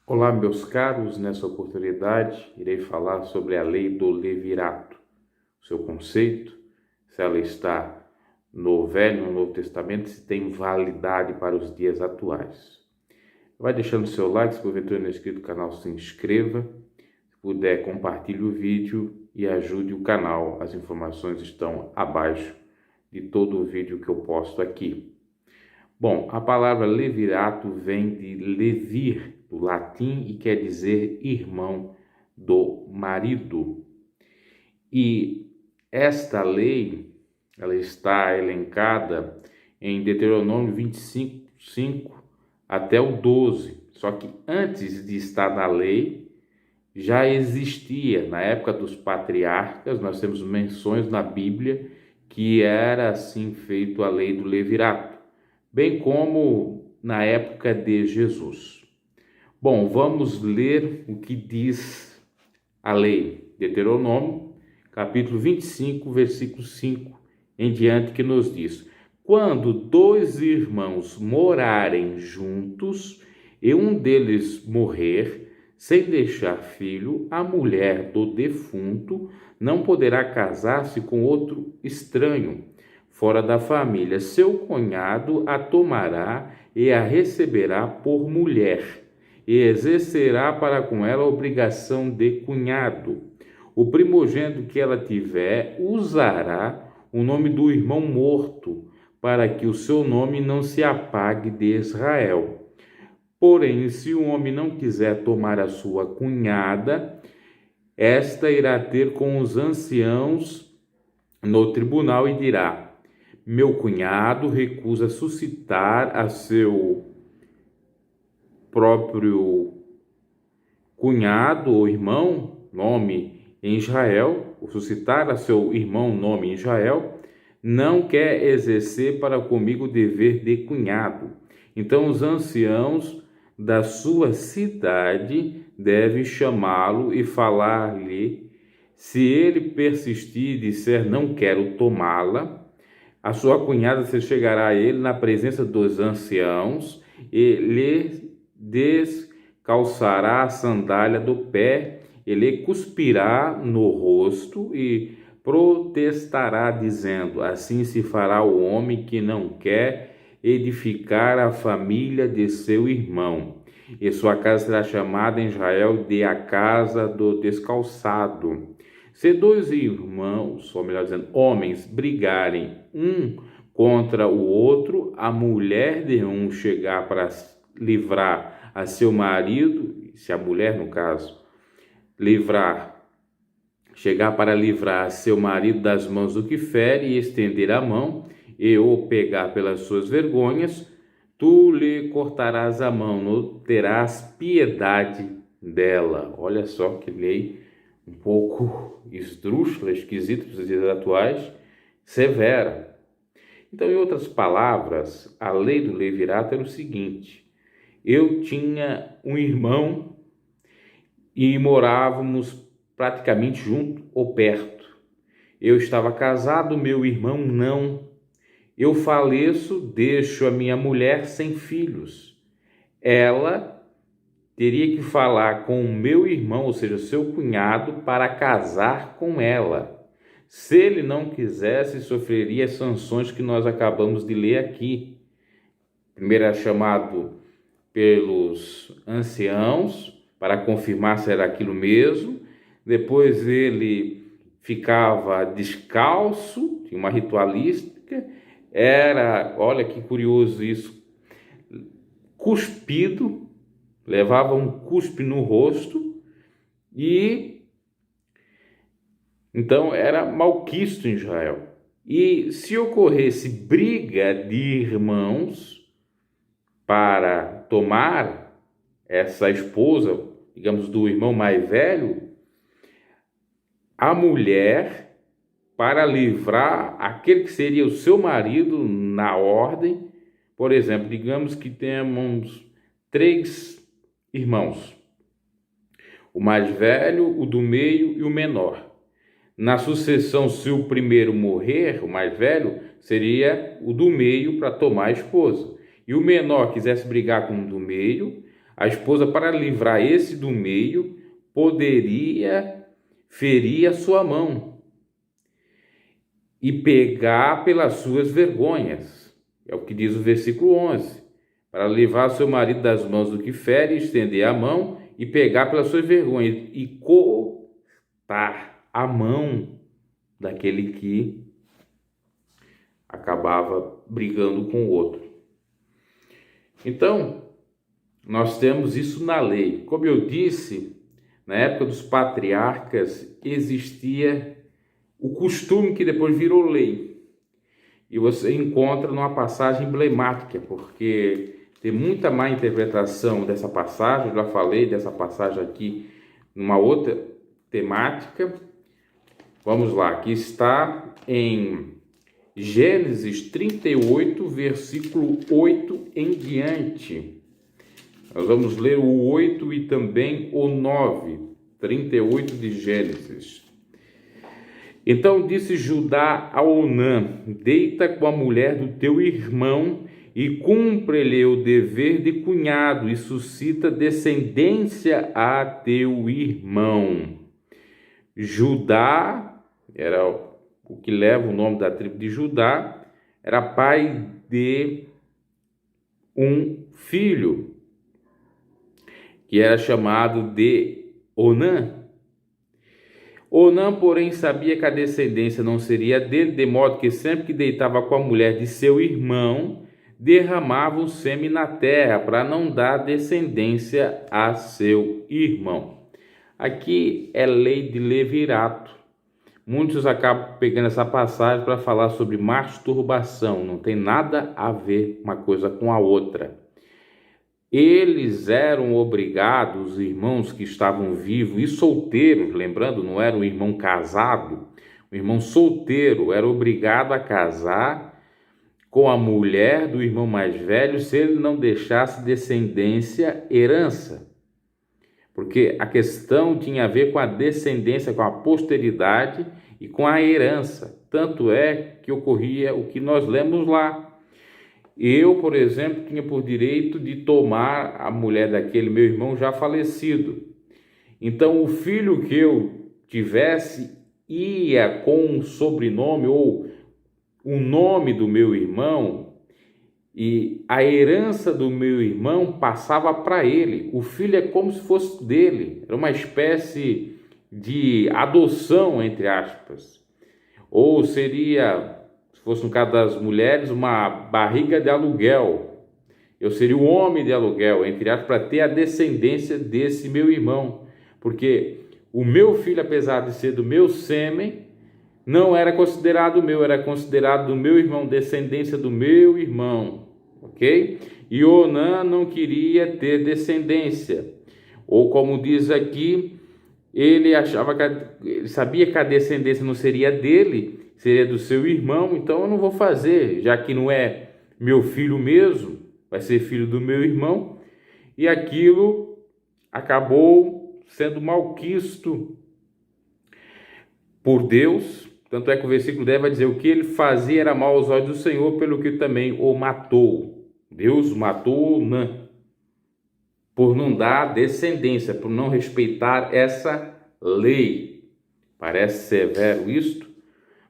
Olá, meus caros. Nessa oportunidade irei falar sobre a lei do levirato, seu conceito, se ela está no Velho ou no Novo Testamento, se tem validade para os dias atuais. Vai deixando seu like, se porventura não é inscrito no canal, se inscreva. Se puder, compartilhe o vídeo e ajude o canal. As informações estão abaixo de todo o vídeo que eu posto aqui. Bom, a palavra levirato vem de levir, do latim, e quer dizer irmão do marido. E esta lei, ela está elencada em Deuteronômio 25, 5 até o 12. Só que antes de estar na lei, já existia, na época dos patriarcas, nós temos menções na Bíblia que era assim feito a lei do levirato, bem como na época de Jesus. Bom, vamos ler o que diz a lei. Deuteronômio, capítulo 25, versículo 5 em diante, que nos diz: quando dois irmãos morarem juntos e um deles morrer, sem deixar filho, a mulher do defunto não poderá casar-se com outro estranho fora da família. Seu cunhado a tomará e a receberá por mulher, e exercerá para com ela a obrigação de cunhado. O primogênito que ela tiver usará o nome do irmão morto, para que o seu nome não se apague de Israel. Porém, se o homem não quiser tomar a sua cunhada, esta irá ter com os anciãos no tribunal e dirá: meu cunhado recusa suscitar a seu próprio cunhado ou irmão nome em Israel, ou suscitar a seu irmão nome em Israel, não quer exercer para comigo o dever de cunhado. Então os anciãos da sua cidade devem chamá-lo e falar-lhe. Se ele persistir e disser não quero tomá-la, a sua cunhada se chegará a ele na presença dos anciãos e lhe descalçará a sandália do pé, e lhe cuspirá no rosto e protestará, dizendo: assim se fará o homem que não quer edificar a família de seu irmão, e sua casa será chamada em Israel de a casa do descalçado. Se dois irmãos, ou melhor dizendo, homens, brigarem um contra o outro, a mulher de um chegar para livrar a seu marido, se a mulher, no caso, chegar para livrar a seu marido das mãos do que fere e estender a mão, e o pegar pelas suas vergonhas, tu lhe cortarás a mão, não terás piedade dela. Olha só que lei um pouco esdrúxula, esquisita para os dias atuais, severa. Então, em outras palavras, a lei do levirato era o seguinte: eu tinha um irmão e morávamos praticamente junto ou perto. Eu estava casado, meu irmão não. Eu faleço, deixo a minha mulher sem filhos. Ela teria que falar com o meu irmão, ou seja, seu cunhado, para casar com ela. Se ele não quisesse, sofreria as sanções que nós acabamos de ler aqui. Primeiro era chamado pelos anciãos para confirmar se era aquilo mesmo. Depois ele ficava descalço, tinha uma ritualística. Era, olha que curioso isso, cuspido, levava um cuspe no rosto, e então era malquisto em Israel. E se ocorresse briga de irmãos para tomar essa esposa, digamos, do irmão mais velho, a mulher, para livrar aquele que seria o seu marido na ordem, por exemplo, digamos que temos 3 irmãos, o mais velho, o do meio e o menor. Na sucessão, se o primeiro morrer, o mais velho, seria o do meio para tomar a esposa. E o menor quisesse brigar com o do meio, A esposa, para livrar esse do meio, poderia ferir a sua mão e pegar pelas suas vergonhas. É o que diz o versículo 11. Para livrar seu marido das mãos do que fere, estender a mão e pegar pelas suas vergonhas e cortar a mão daquele que acabava brigando com o outro. Então, nós temos isso na lei. Como eu disse, na época dos patriarcas existia o costume que depois virou lei. E você encontra numa passagem emblemática, porque tem muita má interpretação dessa passagem. Eu já falei dessa passagem aqui numa outra temática. Vamos lá, aqui está em Gênesis 38, versículo 8 em diante. Nós vamos ler o 8 e também o 9, 38 de Gênesis. Então disse Judá a Onã: deita com a mulher do teu irmão e cumpre-lhe o dever de cunhado e suscita descendência a teu irmão. Judá era o que leva o nome da tribo de Judá, era pai de um filho que era chamado de Onã. Onã, porém, sabia que a descendência não seria dele, de modo que sempre que deitava com a mulher de seu irmão, derramava o sêmen na terra, para não dar descendência a seu irmão. Aqui é lei de levirato. Muitos acabam pegando essa passagem para falar sobre masturbação. Não tem nada a ver uma coisa com a outra. Eles eram obrigados, os irmãos que estavam vivos e solteiros, lembrando, não era um irmão casado, o irmão solteiro era obrigado a casar com a mulher do irmão mais velho se ele não deixasse descendência, herança. Porque a questão tinha a ver com a descendência, com a posteridade e com a herança. Tanto é que ocorria o que nós lemos lá. Eu, por exemplo, tinha por direito de tomar a mulher daquele meu irmão já falecido. Então, o filho que eu tivesse ia com um sobrenome ou o nome do meu irmão, e a herança do meu irmão passava para ele. O filho é como se fosse dele. Era uma espécie de adoção, entre aspas. Ou seria, se fosse no caso das mulheres, uma barriga de aluguel. Eu seria o homem de aluguel, entre aspas, para ter a descendência desse meu irmão. Porque o meu filho, apesar de ser do meu sêmen, não era considerado meu, era considerado do meu irmão, descendência do meu irmão, ok? E Onã não queria ter descendência, ou como diz aqui, ele sabia que a descendência não seria dele, seria do seu irmão, então eu não vou fazer, já que não é meu filho mesmo, vai ser filho do meu irmão, e aquilo acabou sendo malquisto por Deus. Tanto é que o versículo 10 vai dizer: o que ele fazia era mal aos olhos do Senhor, pelo que também o matou. Deus matou Onã por não dar descendência, por não respeitar essa lei. Parece severo isto,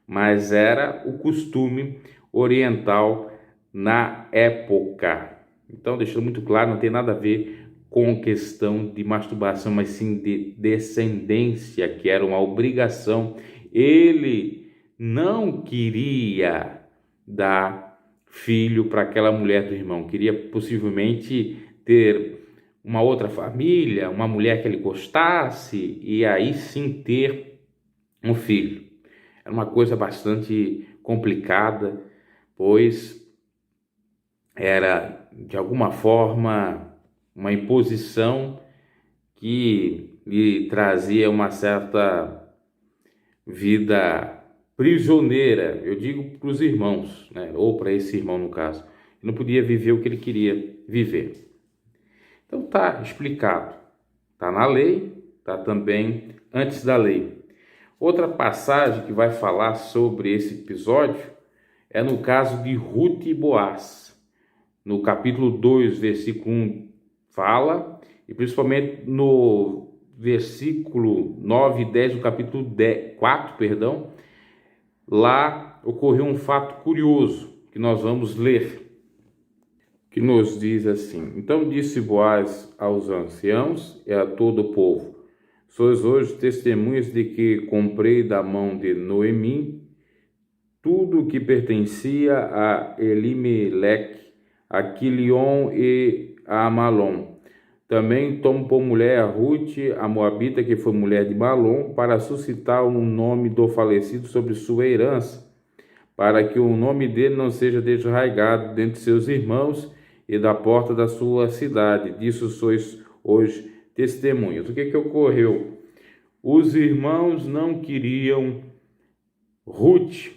mas era o costume oriental na época. Então, deixando muito claro, não tem nada a ver com questão de masturbação, mas sim de descendência, que era uma obrigação. Ele não queria dar filho para aquela mulher do irmão, queria possivelmente ter uma outra família, uma mulher que ele gostasse, e aí sim ter um filho. Era uma coisa bastante complicada, pois era, de alguma forma, uma imposição que lhe trazia uma certa vida prisioneira, eu digo para os irmãos, né? Ou para esse irmão no caso. Ele não podia viver o que ele queria viver. Então está explicado, está na lei, está também antes da lei. Outra passagem que vai falar sobre esse episódio é no caso de Ruth e Boaz, no capítulo 2, versículo 1, fala, e principalmente no versículo 9 e 10 do capítulo 4, lá ocorreu um fato curioso que nós vamos ler, que nos diz assim: Então disse Boaz aos anciãos e a todo o povo: Sois hoje testemunhas de que comprei da mão de Noemi tudo o que pertencia a Elimeleque, a Quilion e a Malom. Também tomo por mulher a Ruth, a Moabita, que foi mulher de Malom, para suscitar o nome do falecido sobre sua herança, para que o nome dele não seja desarraigado dentre seus irmãos e da porta da sua cidade. Disso sois hoje testemunhas. O que ocorreu? Os irmãos não queriam Ruth.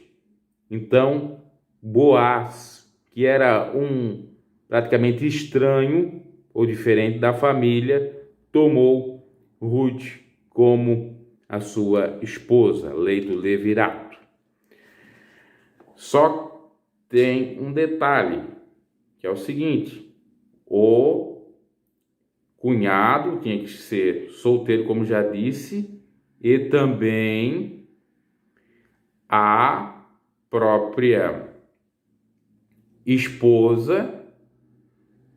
Então, Boaz, que era um praticamente estranho ou diferente da família, tomou Ruth como a sua esposa, lei do levirato. Só tem um detalhe, que é o seguinte: o cunhado tinha que ser solteiro, como já disse, e também a própria esposa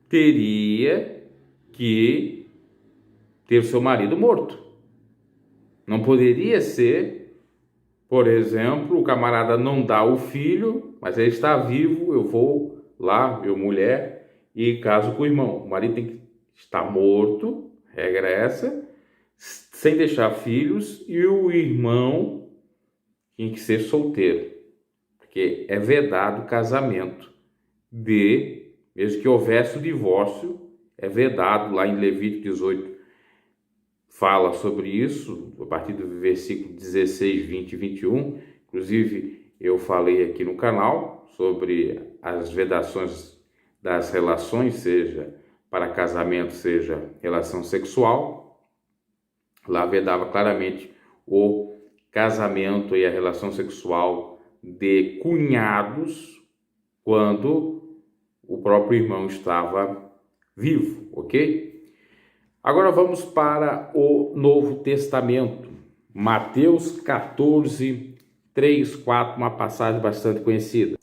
teria que ter seu marido morto. Não poderia ser, por exemplo, o camarada não dá o filho, mas ele está vivo, eu vou lá, eu mulher, e caso com o irmão. O marido tem que estar morto, regra essa, sem deixar filhos, e o irmão tem que ser solteiro, porque é vedado o casamento mesmo que houvesse o divórcio, é vedado. Lá em Levítico 18 fala sobre isso, a partir do versículo 16, 20 e 21. Inclusive, eu falei aqui no canal sobre as vedações das relações, seja para casamento, seja relação sexual. Lá vedava claramente o casamento e a relação sexual de cunhados quando o próprio irmão estava vivo, ok? Agora vamos para o Novo Testamento, Mateus 14, 3, 4, uma passagem bastante conhecida.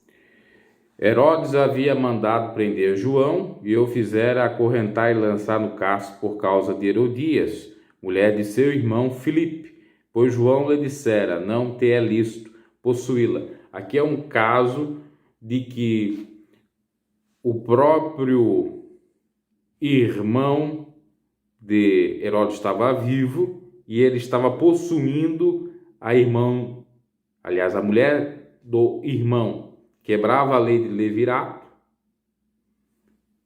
Herodes havia mandado prender João e o fizera acorrentar e lançar no cárcere por causa de Herodias, mulher de seu irmão Filipe, pois João lhe dissera: não te é lícito possuí-la. Aqui é um caso de que o próprio irmão de Herodes estava vivo e ele estava possuindo a mulher do irmão. Quebrava a lei de levirato,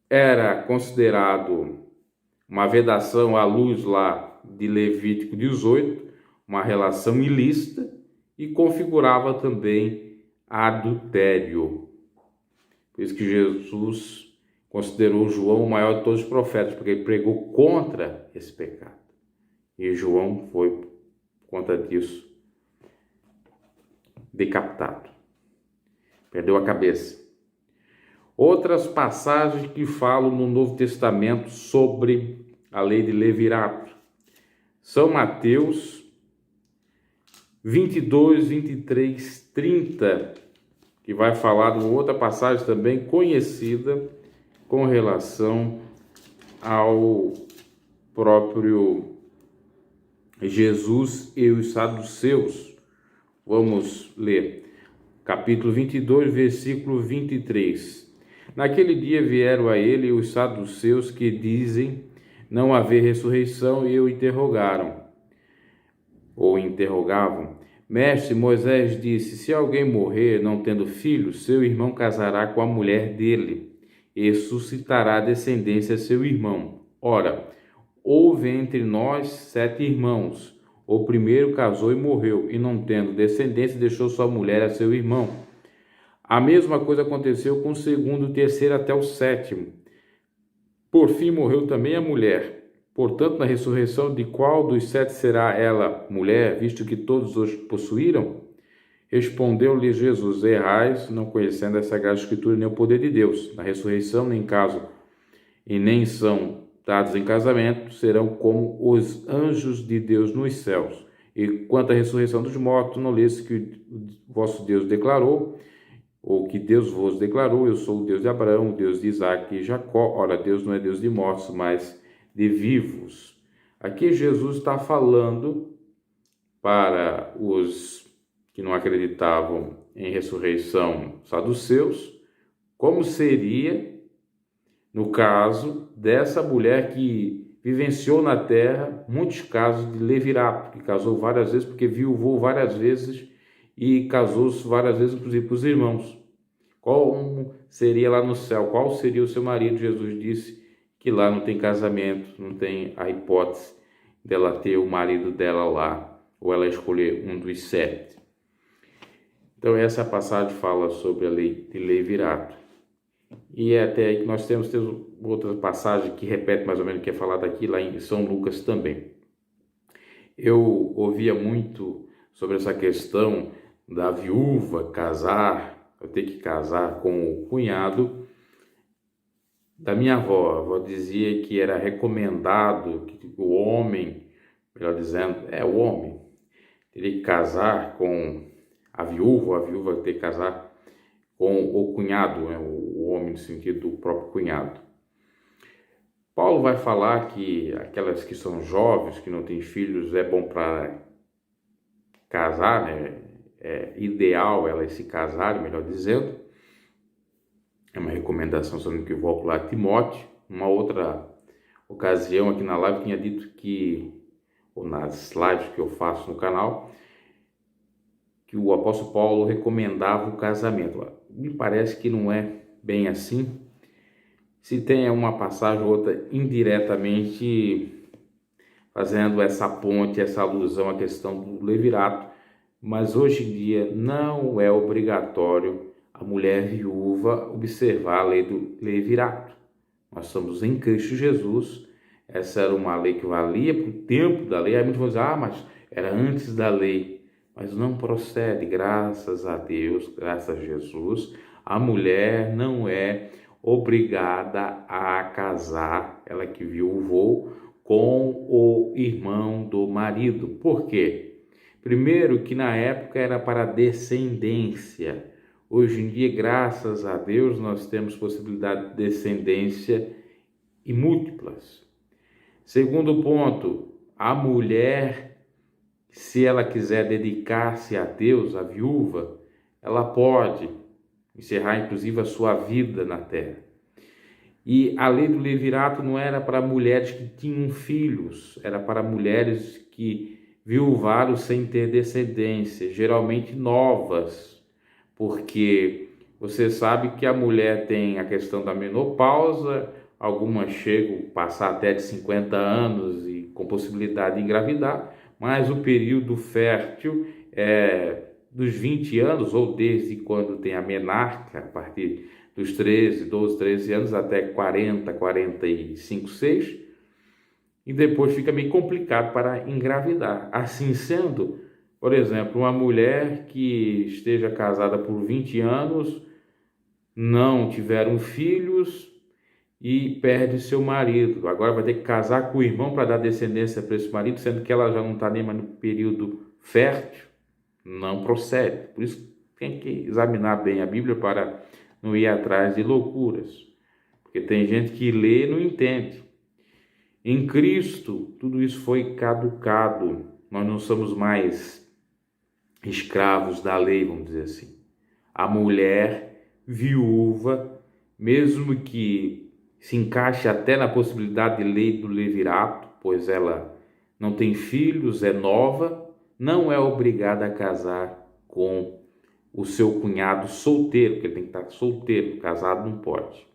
era considerado uma vedação à luz lá de Levítico 18, uma relação ilícita, e configurava também adultério. Por isso que Jesus considerou João o maior de todos os profetas, porque ele pregou contra esse pecado. E João foi, por conta disso, decapitado. Perdeu a cabeça. Outras passagens que falam no Novo Testamento sobre a lei de levirato. São Mateus 22, 23, 30, que vai falar de uma outra passagem também conhecida com relação ao próprio Jesus e os saduceus. Vamos ler. Capítulo 22, versículo 23. Naquele dia vieram a ele os saduceus que dizem não haver ressurreição e o interrogavam. Mestre, Moisés disse: se alguém morrer não tendo filho, seu irmão casará com a mulher dele e suscitará descendência a seu irmão. Ora, houve entre nós 7 irmãos. O primeiro casou e morreu, e não tendo descendência, deixou sua mulher a seu irmão. A mesma coisa aconteceu com o segundo, o terceiro até o 7º. Por fim morreu também a mulher. Portanto, na ressurreição, de qual dos 7 será ela mulher, visto que todos os possuíram? Respondeu-lhe Jesus: errais, não conhecendo a Sagrada Escritura nem o poder de Deus. Na ressurreição, nem caso, e nem são dados em casamento serão como os anjos de Deus nos céus. E quanto à ressurreição dos mortos, não lês que o vosso Deus declarou, ou que Deus vos declarou: eu sou o Deus de Abraão, o Deus de Isaac e Jacó. Ora, Deus não é Deus de mortos, mas de vivos. Aqui Jesus está falando para os que não acreditavam em ressurreição saduceus, como seria no caso dessa mulher que vivenciou na terra muitos casos de levirato, que casou várias vezes, porque viuvou várias vezes e casou-se várias vezes, inclusive, para os irmãos. Como seria lá no céu? Qual seria o seu marido? Jesus disse que lá não tem casamento, não tem a hipótese dela ter o marido dela lá, ou ela escolher um dos 7. Então essa passagem fala sobre a lei de levirato. E é até aí que nós temos outra passagem que repete mais ou menos o que é falado aqui, lá em São Lucas também. Eu ouvia muito sobre essa questão da viúva casar, eu ter que casar com o cunhado da minha avó. A avó dizia que era recomendado que o homem, melhor dizendo, o homem teria que casar com a viúva ter que casar com o cunhado, o homem no sentido do próprio cunhado. Paulo vai falar que aquelas que são jovens, que não têm filhos, é bom para casar, né? É ideal elas se casarem, melhor dizendo. É uma recomendação, se eu não me equivoco, lá de Timóteo. Uma outra ocasião aqui na live tinha dito que, ou nas lives que eu faço no canal, que o apóstolo Paulo recomendava o casamento. Me parece que não é bem assim. Se tem uma passagem ou outra indiretamente fazendo essa ponte, essa alusão à questão do levirato, mas hoje em dia não é obrigatório a mulher viúva observar a lei do levirato. Nós estamos em Cristo Jesus. Essa era uma lei que valia para o tempo da lei. Aí muitos vão dizer, mas era antes da lei. Mas não procede, graças a Deus, graças a Jesus. A mulher não é obrigada a casar, ela que viuvou, com o irmão do marido. Por quê? Primeiro, que na época era para descendência. Hoje em dia, graças a Deus, nós temos possibilidade de descendência e múltiplas. Segundo ponto, a mulher, se ela quiser dedicar-se a Deus, a viúva, ela pode encerrar inclusive a sua vida na terra. E a lei do levirato não era para mulheres que tinham filhos, era para mulheres que viuvaram sem ter descendência, geralmente novas, porque você sabe que a mulher tem a questão da menopausa, algumas chegam a passar até de 50 anos e com possibilidade de engravidar, mas o período fértil é dos 20 anos, ou desde quando tem a menarca, a partir dos 12, 13 anos, até 40, 45, 6, e depois fica meio complicado para engravidar. Assim sendo, por exemplo, uma mulher que esteja casada por 20 anos, não tiveram filhos e perde seu marido. Agora vai ter que casar com o irmão para dar descendência para esse marido, sendo que ela já não está nem mais no período fértil. Não procede. Por isso tem que examinar bem a Bíblia para não ir atrás de loucuras. Porque tem gente que lê e não entende. Em Cristo, tudo isso foi caducado. Nós não somos mais escravos da lei, vamos dizer assim. A mulher viúva, mesmo que se encaixe até na possibilidade de lei do levirato, pois ela não tem filhos, é nova, não é obrigada a casar com o seu cunhado solteiro, porque ele tem que estar solteiro, casado não pode.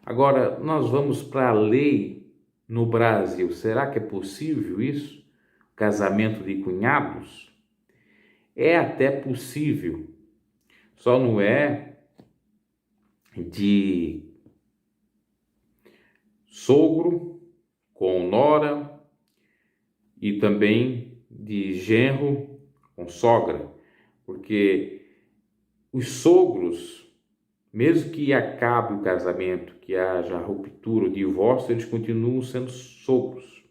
Agora, nós vamos para a lei no Brasil. Será que é possível isso? Casamento de cunhados? É até possível, só não é de sogro com nora e também de genro com sogra, porque os sogros, mesmo que acabe o casamento, que haja ruptura ou divórcio, eles continuam sendo sogros.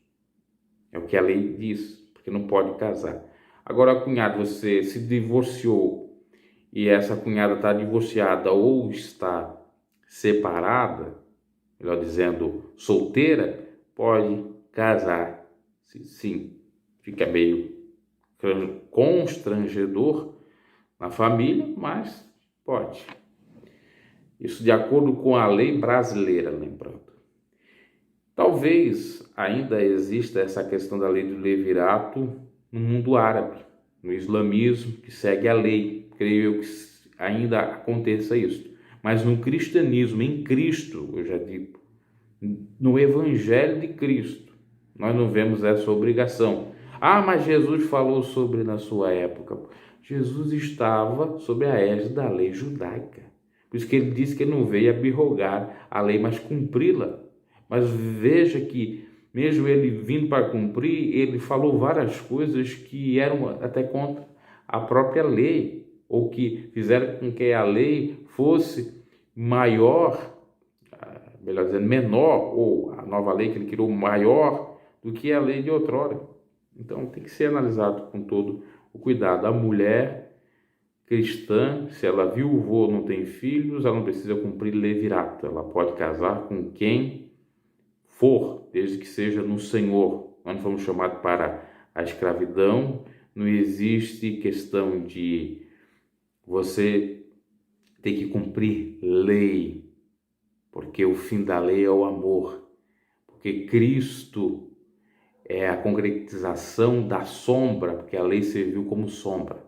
É o que a lei diz, porque não pode casar. Agora, cunhado, você se divorciou e essa cunhada está divorciada ou está separada, melhor dizendo, solteira, pode casar. Sim, fica meio constrangedor na família, mas pode. Isso de acordo com a lei brasileira, lembrando. Talvez ainda exista essa questão da lei do levirato no mundo árabe, no islamismo, que segue a lei. Creio eu que ainda aconteça isso. Mas no cristianismo, em Cristo, eu já digo, no Evangelho de Cristo, nós não vemos essa obrigação. Ah, mas Jesus falou sobre na sua época. Jesus estava sob a égide da lei judaica. Por isso que ele disse que ele não veio abrogar a lei, mas cumpri-la. Mas veja que, mesmo ele vindo para cumprir, ele falou várias coisas que eram até contra a própria lei, ou que fizeram com que a lei fosse maior, melhor dizendo, menor, ou a nova lei que ele criou maior do que a lei de outrora. Então tem que ser analisado com todo o cuidado. A mulher cristã, se ela viuvou, não tem filhos, ela não precisa cumprir levirato. Ela pode casar com quem for, desde que seja no Senhor. Nós não fomos chamados para a escravidão. Não existe questão de você ter que cumprir lei, porque o fim da lei é o amor, porque Cristo é a concretização da sombra, porque a lei serviu como sombra.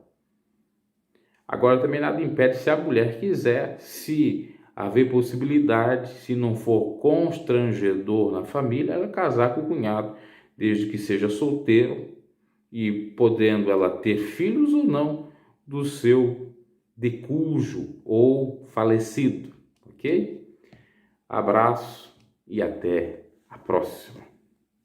Agora também nada impede, se a mulher quiser, se haver possibilidade, se não for constrangedor na família, ela casar com o cunhado, desde que seja solteiro e podendo ela ter filhos ou não do seu decujo ou falecido, ok? Abraço e até a próxima.